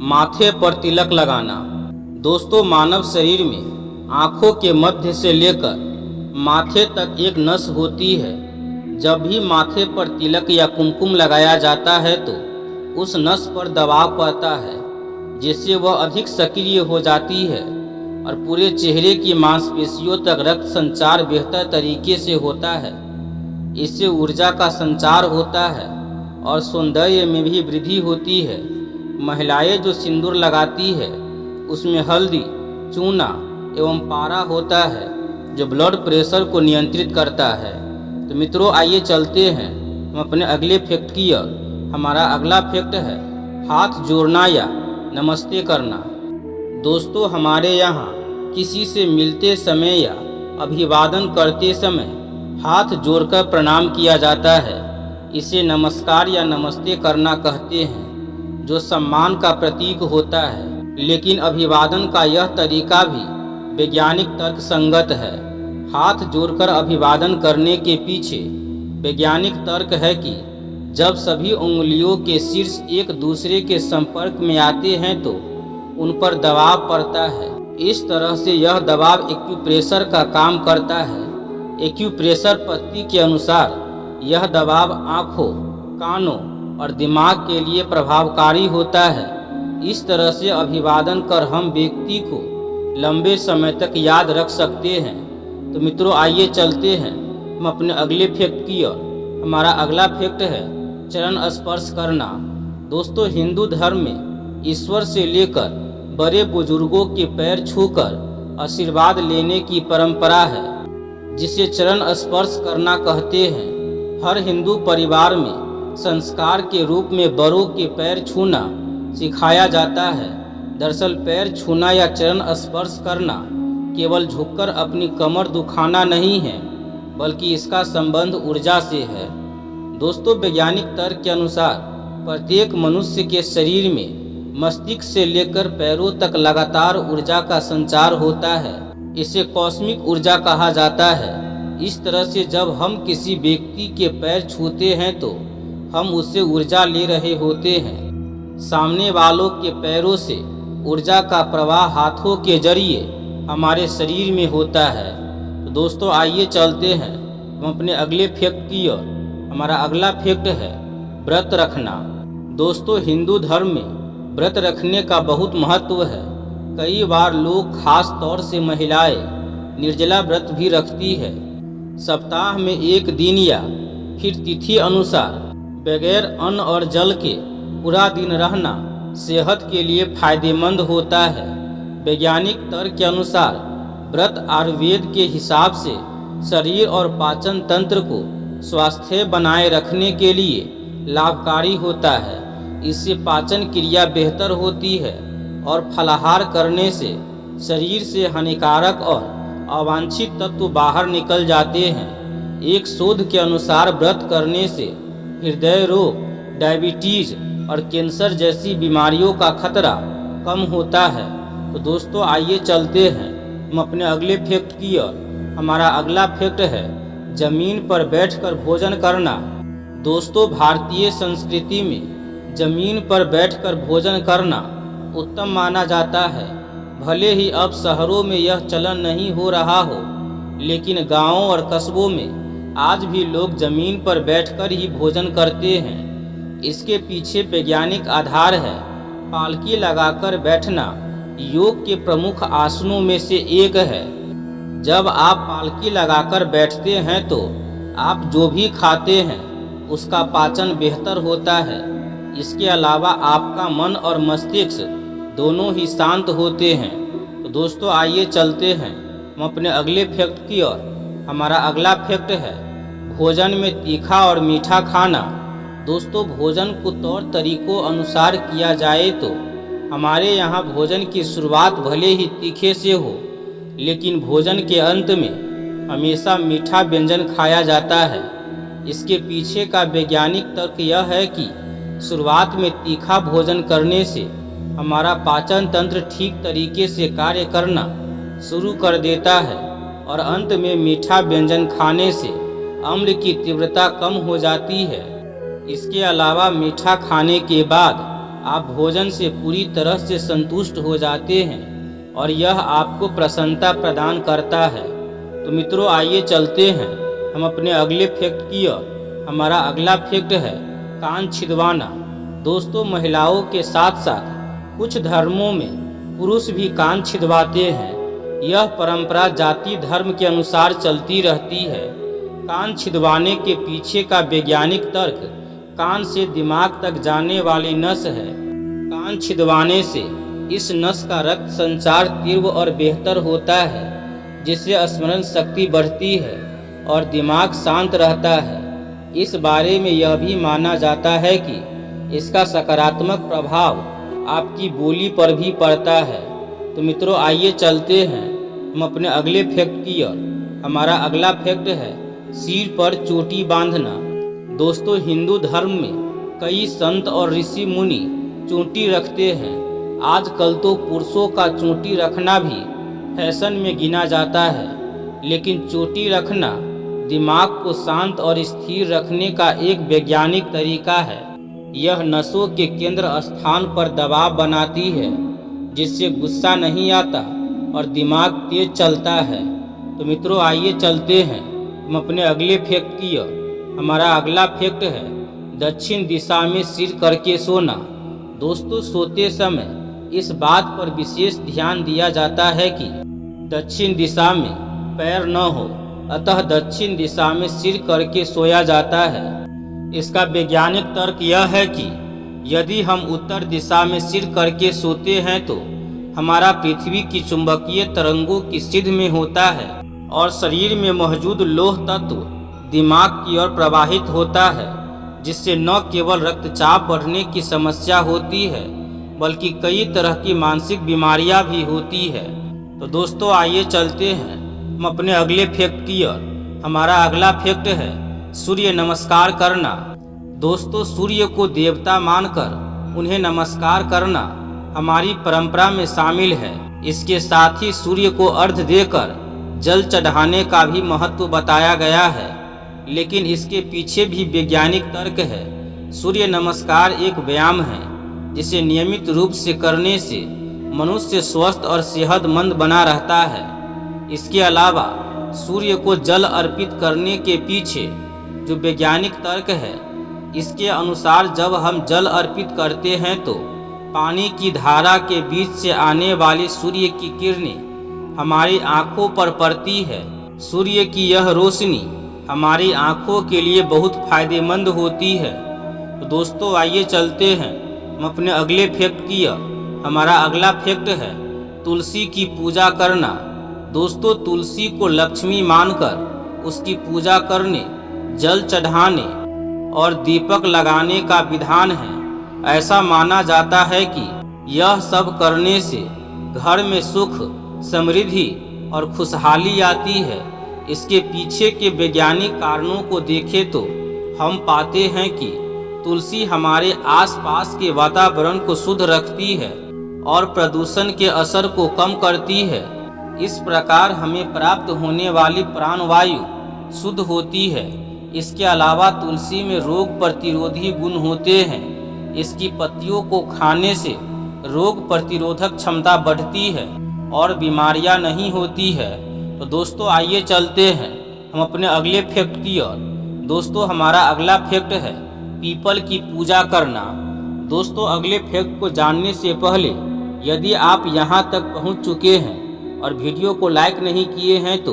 माथे पर तिलक लगाना। दोस्तों, मानव शरीर में आँखों के मध्य से लेकर माथे तक एक नस होती है। जब भी माथे पर तिलक या कुमकुम लगाया जाता है तो उस नस पर दबाव पड़ता है, जिससे वह अधिक सक्रिय हो जाती है और पूरे चेहरे की मांसपेशियों तक रक्त संचार बेहतर तरीके से होता है। इससे ऊर्जा का संचार होता है और सौंदर्य में भी वृद्धि होती है। महिलाएं जो सिंदूर लगाती है उसमें हल्दी, चूना एवं पारा होता है जो ब्लड प्रेशर को नियंत्रित करता है। तो मित्रों, आइए चलते हैं हम अपने अगले फैक्ट की ओर। हमारा अगला फैक्ट है हाथ जोड़ना या नमस्ते करना। दोस्तों, हमारे यहाँ किसी से मिलते समय या अभिवादन करते समय हाथ जोड़कर प्रणाम किया जाता है। इसे नमस्कार या नमस्ते करना कहते हैं, जो सम्मान का प्रतीक होता है। लेकिन अभिवादन का यह तरीका भी वैज्ञानिक तर्क संगत है। हाथ जोड़कर अभिवादन करने के पीछे वैज्ञानिक तर्क है कि जब सभी उंगलियों के शीर्ष एक दूसरे के संपर्क में आते हैं तो उन पर दबाव पड़ता है। इस तरह से यह दबाव एक्यूप्रेशर का काम करता है। एक्यूप्रेशर पद्धति के अनुसार यह दबाव आँखों, कानों और दिमाग के लिए प्रभावकारी होता है। इस तरह से अभिवादन कर हम व्यक्ति को लंबे समय तक याद रख सकते हैं। तो मित्रों, आइए चलते हैं हम अपने अगले फैक्ट की ओर। हमारा अगला फैक्ट है चरण स्पर्श करना। दोस्तों, हिंदू धर्म में ईश्वर से लेकर बड़े बुजुर्गों के पैर छूकर आशीर्वाद लेने की परंपरा है, जिसे चरण स्पर्श करना कहते हैं। हर हिंदू परिवार में संस्कार के रूप में बड़ों के पैर छूना सिखाया जाता है। दरअसल पैर छूना या चरण स्पर्श करना केवल झुककर अपनी कमर दुखाना नहीं है, बल्कि इसका संबंध ऊर्जा से है। दोस्तों, वैज्ञानिक तर्क के अनुसार प्रत्येक मनुष्य के शरीर में मस्तिष्क से लेकर पैरों तक लगातार ऊर्जा का संचार होता है। इसे कॉस्मिक ऊर्जा कहा जाता है। इस तरह से जब हम किसी व्यक्ति के पैर छूते हैं तो हम उससे ऊर्जा ले रहे होते हैं। सामने वालों के पैरों से ऊर्जा का प्रवाह हाथों के जरिए हमारे शरीर में होता है। तो दोस्तों, आइए चलते हैं हम अपने अगले फैक्ट की ओर। हमारा अगला फैक्ट है व्रत रखना। दोस्तों, हिंदू धर्म में व्रत रखने का बहुत महत्व है। कई बार लोग, खास तौर से महिलाएं, निर्जला व्रत भी रखती है। सप्ताह में एक दिन या फिर तिथि अनुसार बगैर अन्न और जल के पूरा दिन रहना सेहत के लिए फायदेमंद होता है। वैज्ञानिक तर्क के अनुसार व्रत आयुर्वेद के हिसाब से शरीर और पाचन तंत्र को स्वास्थ्य बनाए रखने के लिए लाभकारी होता है। इससे पाचन क्रिया बेहतर होती है और फलाहार करने से शरीर से हानिकारक और अवांछित तत्व बाहर निकल जाते हैं। एक शोध के अनुसार व्रत करने से हृदय रोग, डायबिटीज और कैंसर जैसी बीमारियों का खतरा कम होता है। तो दोस्तों, आइए चलते हैं हम अपने अगले फैक्ट की ओर। हमारा अगला फैक्ट है जमीन पर बैठकर भोजन करना। दोस्तों, भारतीय संस्कृति में जमीन पर बैठकर भोजन करना उत्तम माना जाता है। भले ही अब शहरों में यह चलन नहीं हो रहा हो, लेकिन गांवों और कस्बों में आज भी लोग जमीन पर बैठकर ही भोजन करते हैं। इसके पीछे वैज्ञानिक आधार है। पालकी लगाकर बैठना योग के प्रमुख आसनों में से एक है। जब आप पालकी लगाकर बैठते हैं तो आप जो भी खाते हैं उसका पाचन बेहतर होता है। इसके अलावा आपका मन और मस्तिष्क दोनों ही शांत होते हैं। तो दोस्तों, आइए चलते हैं हम अपने अगले फैक्ट की ओर। हमारा अगला फैक्ट है भोजन में तीखा और मीठा खाना। दोस्तों, भोजन को तौर तरीकों अनुसार किया जाए तो हमारे यहाँ भोजन की शुरुआत भले ही तीखे से हो, लेकिन भोजन के अंत में हमेशा मीठा व्यंजन खाया जाता है। इसके पीछे का वैज्ञानिक तर्क यह है कि शुरुआत में तीखा भोजन करने से हमारा पाचन तंत्र ठीक तरीके से कार्य करना शुरू कर देता है और अंत में मीठा व्यंजन खाने से अम्ल की तीव्रता कम हो जाती है। इसके अलावा मीठा खाने के बाद आप भोजन से पूरी तरह से संतुष्ट हो जाते हैं और यह आपको प्रसन्नता प्रदान करता है। तो मित्रों, आइए चलते हैं हम अपने अगले फैक्ट की ओर। हमारा अगला फैक्ट है कान छिदवाना। दोस्तों, महिलाओं के साथ साथ कुछ धर्मों में पुरुष भी कान छिदवाते हैं। यह परंपरा जाति धर्म के अनुसार चलती रहती है। कान छिदवाने के पीछे का वैज्ञानिक तर्क कान से दिमाग तक जाने वाली नस है। कान छिदवाने से इस नस का रक्त संचार तीव्र और बेहतर होता है, जिससे स्मरण शक्ति बढ़ती है और दिमाग शांत रहता है। इस बारे में यह भी माना जाता है कि इसका सकारात्मक प्रभाव आपकी बोली पर भी पड़ता है। तो मित्रों, आइए चलते हैं हम अपने अगले फैक्ट की ओर। हमारा अगला फैक्ट है सिर पर चोटी बांधना। दोस्तों, हिंदू धर्म में कई संत और ऋषि मुनि चोटी रखते हैं। आजकल तो पुरुषों का चोटी रखना भी फैशन में गिना जाता है, लेकिन चोटी रखना दिमाग को शांत और स्थिर रखने का एक वैज्ञानिक तरीका है। यह नसों के केंद्र स्थान पर दबाव बनाती है, जिससे गुस्सा नहीं आता और दिमाग तेज चलता है। तो मित्रों, आइए चलते हैं हम अपने अगले फैक्ट की ओर। हमारा अगला फैक्ट है दक्षिण दिशा में सिर करके सोना। दोस्तों, सोते समय इस बात पर विशेष ध्यान दिया जाता है कि दक्षिण दिशा में पैर न हो, अतः दक्षिण दिशा में सिर करके सोया जाता है। इसका वैज्ञानिक तर्क यह है कि यदि हम उत्तर दिशा में सिर करके सोते हैं तो हमारा पृथ्वी की चुंबकीय तरंगों की सिद्ध में होता है और शरीर में मौजूद लौह तत्व दिमाग की ओर प्रवाहित होता है, जिससे न केवल रक्तचाप बढ़ने की समस्या होती है, बल्कि कई तरह की मानसिक बीमारियां भी होती है। तो दोस्तों, आइए चलते हैं हम अपने अगले फैक्ट की ओर। हमारा अगला फैक्ट है सूर्य नमस्कार करना। दोस्तों, सूर्य को देवता मानकर उन्हें नमस्कार करना हमारी परंपरा में शामिल है। इसके साथ ही सूर्य को अर्घ्य देकर जल चढ़ाने का भी महत्व बताया गया है, लेकिन इसके पीछे भी वैज्ञानिक तर्क है। सूर्य नमस्कार एक व्यायाम है जिसे नियमित रूप से करने से मनुष्य स्वस्थ और सेहतमंद बना रहता है। इसके अलावा सूर्य को जल अर्पित करने के पीछे जो वैज्ञानिक तर्क है, इसके अनुसार जब हम जल अर्पित करते हैं तो पानी की धारा के बीच से आने वाली सूर्य की किरणें हमारी आंखों पर पड़ती है। सूर्य की यह रोशनी हमारी आंखों के लिए बहुत फायदेमंद होती है। तो दोस्तों, आइए चलते हैं हम अपने अगले फैक्ट की ओर। हमारा अगला फैक्ट है तुलसी की पूजा करना। दोस्तों, तुलसी को लक्ष्मी मानकर उसकी पूजा करने, जल चढ़ाने और दीपक लगाने का विधान है। ऐसा माना जाता है कि यह सब करने से घर में सुख, समृद्धि और खुशहाली आती है। इसके पीछे के वैज्ञानिक कारणों को देखें तो हम पाते हैं कि तुलसी हमारे आसपास के वातावरण को शुद्ध रखती है और प्रदूषण के असर को कम करती है। इस प्रकार हमें प्राप्त होने वाली प्राणवायु शुद्ध होती है। इसके अलावा तुलसी में रोग प्रतिरोधी गुण होते हैं। इसकी पत्तियों को खाने से रोग प्रतिरोधक क्षमता बढ़ती है और बीमारियां नहीं होती है। तो दोस्तों, आइए चलते हैं हम अपने अगले फैक्ट की ओर। दोस्तों, हमारा अगला फैक्ट है पीपल की पूजा करना। दोस्तों, अगले फैक्ट को जानने से पहले यदि आप यहां तक पहुंच चुके हैं और वीडियो को लाइक नहीं किए हैं तो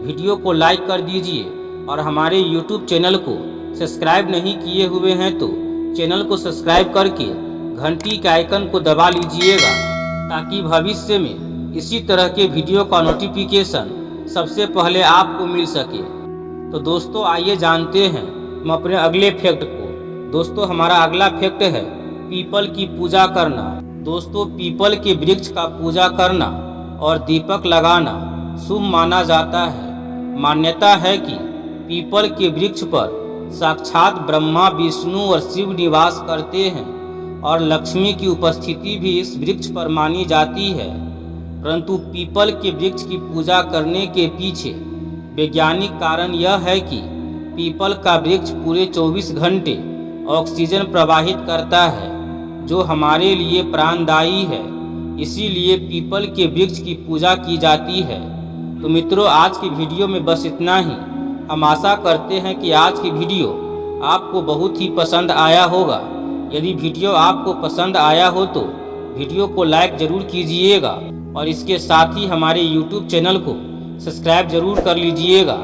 वीडियो को लाइक कर दीजिए और हमारे यूट्यूब चैनल को सब्सक्राइब नहीं किए हुए हैं तो चैनल को सब्सक्राइब करके घंटी के आइकन को दबा लीजिएगा, ताकि भविष्य में इसी तरह के वीडियो का नोटिफिकेशन सबसे पहले आपको मिल सके। तो दोस्तों, आइए जानते हैं हम अपने अगले फैक्ट को। दोस्तों, हमारा अगला फैक्ट है पीपल की पूजा करना। दोस्तों, पीपल के वृक्ष का पूजा करना और दीपक लगाना शुभ माना जाता है। मान्यता है कि पीपल के वृक्ष पर साक्षात ब्रह्मा, विष्णु और शिव निवास करते हैं और लक्ष्मी की उपस्थिति भी इस वृक्ष पर मानी जाती है। परंतु पीपल के वृक्ष की पूजा करने के पीछे वैज्ञानिक कारण यह है कि पीपल का वृक्ष पूरे 24 घंटे ऑक्सीजन प्रवाहित करता है, जो हमारे लिए प्राणदायी है। इसीलिए पीपल के वृक्ष की पूजा की जाती है। तो मित्रों, आज की वीडियो में बस इतना ही। हम आशा करते हैं कि आज की वीडियो आपको बहुत ही पसंद आया होगा। यदि वीडियो आपको पसंद आया हो तो वीडियो को लाइक ज़रूर कीजिएगा और इसके साथ ही हमारे यूट्यूब चैनल को सब्सक्राइब ज़रूर कर लीजिएगा।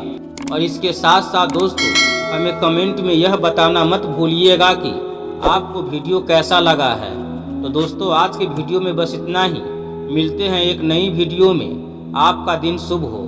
और इसके साथ साथ दोस्तों, हमें कमेंट में यह बताना मत भूलिएगा कि आपको वीडियो कैसा लगा है। तो दोस्तों, आज के वीडियो में बस इतना ही। मिलते हैं एक नई वीडियो में। आपका दिन शुभ हो।